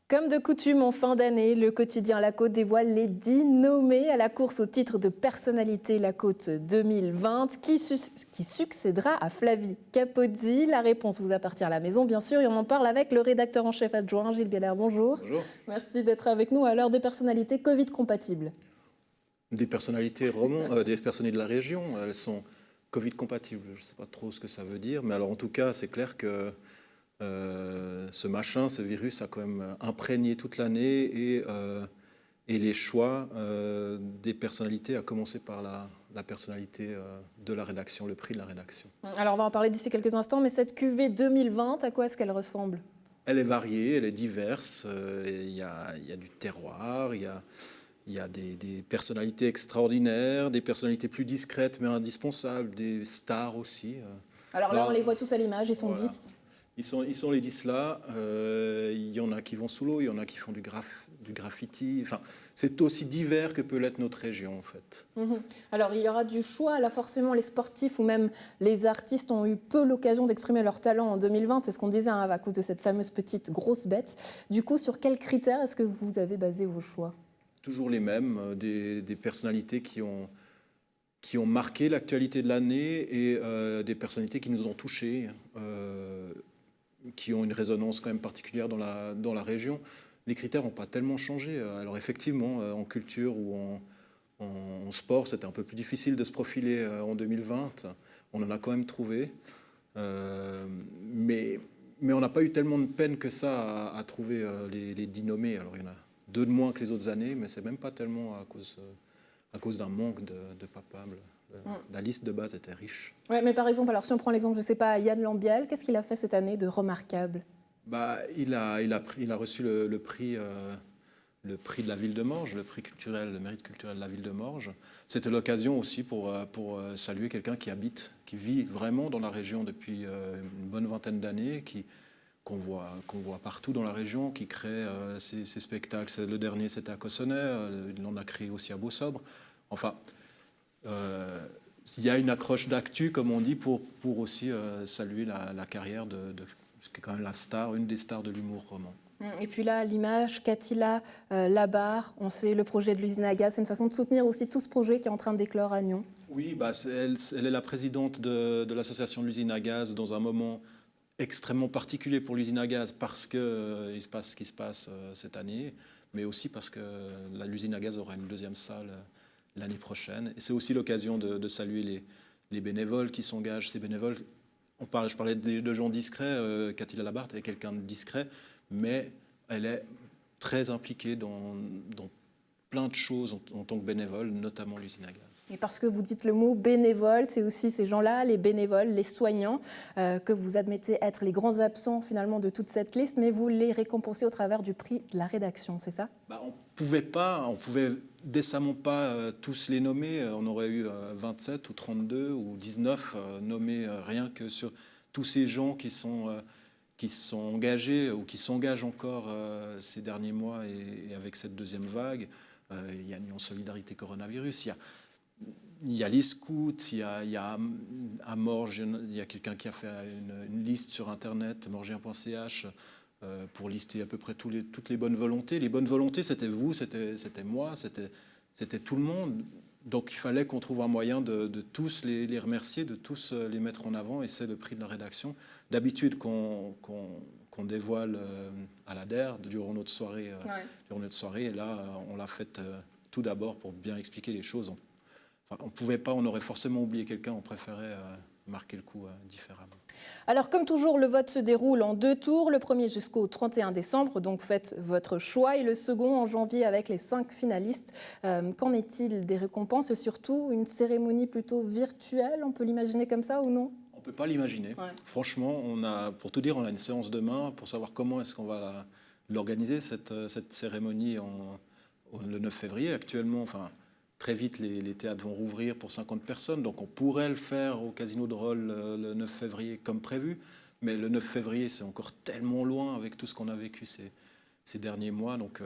Comme de coutume, en fin d'année, le quotidien La Côte dévoile les 10 nommés à la course au titre de personnalité La Côte 2020. Qui succédera à Flavie Capozzi? La réponse vous appartient à la maison, bien sûr, et on en parle avec le rédacteur en chef adjoint, Gilles Bieler. Bonjour. Bonjour. Merci d'être avec nous à l'heure des personnalités Covid compatibles. Des personnalités des personnalités de la région, elles sont Covid compatibles. Je ne sais pas trop ce que ça veut dire, mais alors en tout cas, c'est clair que ce virus a quand même imprégné toute l'année et les choix des personnalités, à commencer par la personnalité de la rédaction, le prix de la rédaction. Alors on va en parler d'ici quelques instants, mais cette QV 2020, à quoi est-ce qu'elle ressemble? Elle est variée, elle est diverse, il y a du terroir, il y a des personnalités extraordinaires, des personnalités plus discrètes mais indispensables, des stars aussi. Alors là, on les voit tous à l'image, ils sont voilà. 10. Ils sont les 10 là. Il y en a qui vont sous l'eau, il y en a qui font du graffiti. Enfin, c'est aussi divers que peut l'être notre région, en fait. Alors, il y aura du choix. Là, forcément, les sportifs ou même les artistes ont eu peu l'occasion d'exprimer leur talent en 2020. C'est ce qu'on disait, hein, à cause de cette fameuse petite grosse bête. Du coup, sur quels critères est-ce que vous avez basé vos choix? Toujours les mêmes, des personnalités qui ont marqué l'actualité de l'année et des personnalités qui nous ont touchés, qui ont une résonance quand même particulière dans la région. Les critères n'ont pas tellement changé. Alors effectivement, en culture ou en sport, c'était un peu plus difficile de se profiler en 2020. On en a quand même trouvé. Mais on n'a pas eu tellement de peine que ça à trouver les 10 nommés. Alors il y en a 2 de moins que les autres années, mais c'est même pas tellement à cause d'un manque de papables. La liste de base était riche. Ouais, mais par exemple, alors si on prend l'exemple, je ne sais pas, Yann Lambiel, qu'est-ce qu'il a fait cette année de remarquable? Il a reçu le prix de la ville de Morges, le prix culturel, le mérite culturel de la ville de Morges. C'était l'occasion aussi pour saluer quelqu'un qui vit vraiment dans la région depuis une bonne vingtaine d'années, qu'on voit partout dans la région, qui crée ses spectacles. Le dernier, c'était à Cossonay, il en a créé aussi à Beausobre. Enfin, il y a une accroche d'actu, comme on dit, pour aussi saluer la carrière de ce qui est quand même une des stars de l'humour roman. Et puis là, l'image, Katila Labarre, on sait le projet de l'usine à gaz, c'est une façon de soutenir aussi tout ce projet qui est en train d'éclore à Nyon. Oui, elle est la présidente de l'association de l'usine à gaz dans un moment extrêmement particulier pour l'usine à gaz parce qu'il se passe ce qui se passe cette année, mais aussi parce que l'usine à gaz aura une deuxième salle l'année prochaine. Et c'est aussi l'occasion de saluer les bénévoles qui s'engagent. Ces bénévoles, je parlais de gens discrets, Katila Labarre est quelqu'un de discret, mais elle est très impliquée dans plein de choses en tant que bénévole, notamment l'usine à gaz. Et parce que vous dites le mot bénévole, c'est aussi ces gens-là, les bénévoles, les soignants, que vous admettez être les grands absents finalement de toute cette liste, mais vous les récompensez au travers du prix de la rédaction, c'est ça? On pouvait décemment pas tous les nommer. On aurait eu 27 ou 32 ou 19 nommés rien que sur tous ces gens qui sont engagés ou qui s'engagent encore ces derniers mois et avec cette deuxième vague. Il y a Nyon Solidarité Coronavirus, il y a les scouts, il y a à Morges, il y a quelqu'un qui a fait une liste sur Internet, morgien.ch, pour lister à peu près toutes les bonnes volontés. Les bonnes volontés, c'était vous, c'était moi, c'était tout le monde. Donc il fallait qu'on trouve un moyen de tous les remercier, de tous les mettre en avant, et c'est le prix de la rédaction. D'habitude, qu'on dévoile à la DER durant notre soirée. Et là, on l'a fait tout d'abord pour bien expliquer les choses. On ne pouvait pas, on aurait forcément oublié quelqu'un, on préférait marquer le coup différemment. Alors, comme toujours, le vote se déroule en 2 tours, le premier jusqu'au 31 décembre, donc faites votre choix, et le second en janvier avec les 5 finalistes. Qu'en est-il des récompenses et surtout une cérémonie plutôt virtuelle, on peut l'imaginer comme ça ou non? On ne peut pas l'imaginer. Ouais. Franchement, pour tout dire, on a une séance demain pour savoir comment est-ce qu'on va l'organiser, cette cérémonie le 9 février. Actuellement, très vite, les théâtres vont rouvrir pour 50 personnes, donc on pourrait le faire au Casino de Rolle le 9 février comme prévu, mais le 9 février, c'est encore tellement loin avec tout ce qu'on a vécu ces derniers mois. Donc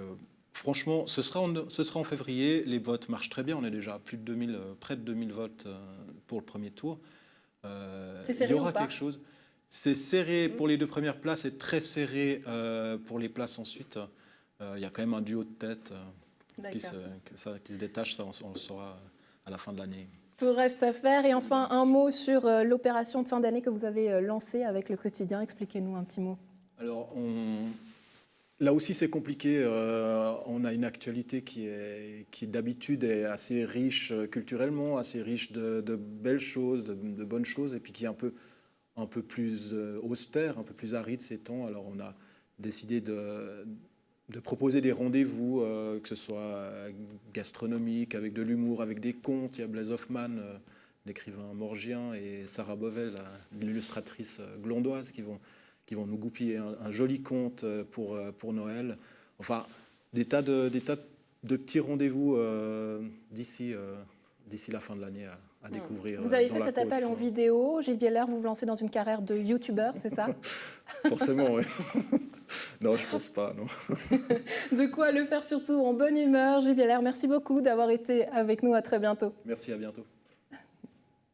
franchement, ce sera en février, les votes marchent très bien, on est déjà à près de 2000 votes pour le premier tour. C'est serré, il y aura ou pas? quelque chose. C'est serré pour les 2 premières places et très serré pour les places ensuite. Il y a quand même un duo de tête qui D'accord. se détache, ça on le saura à la fin de l'année. Tout reste à faire. Et enfin, un mot sur l'opération de fin d'année que vous avez lancée avec le quotidien. Expliquez-nous un petit mot. Alors, là aussi, c'est compliqué. On a une actualité qui d'habitude est assez riche culturellement, assez riche de belles choses, de bonnes choses, et puis qui est un peu plus austère, un peu plus aride ces temps. Alors, on a décidé de proposer des rendez-vous, que ce soit gastronomiques, avec de l'humour, avec des contes. Il y a Blaise Hoffman, l'écrivain morgien, et Sarah Bovel, l'illustratrice glondoise, qui vont nous goupiller un joli conte pour Noël. Enfin, des tas de petits rendez-vous d'ici la fin de l'année à découvrir. Vous avez dans fait la cet côte. appel en vidéo. Gilles Bieler, vous vous lancez dans une carrière de youtubeur, c'est ça? Forcément, oui. Non, je pense pas, non. De quoi le faire surtout en bonne humeur. Gilles Bieler, merci beaucoup d'avoir été avec nous. À très bientôt. Merci, à bientôt.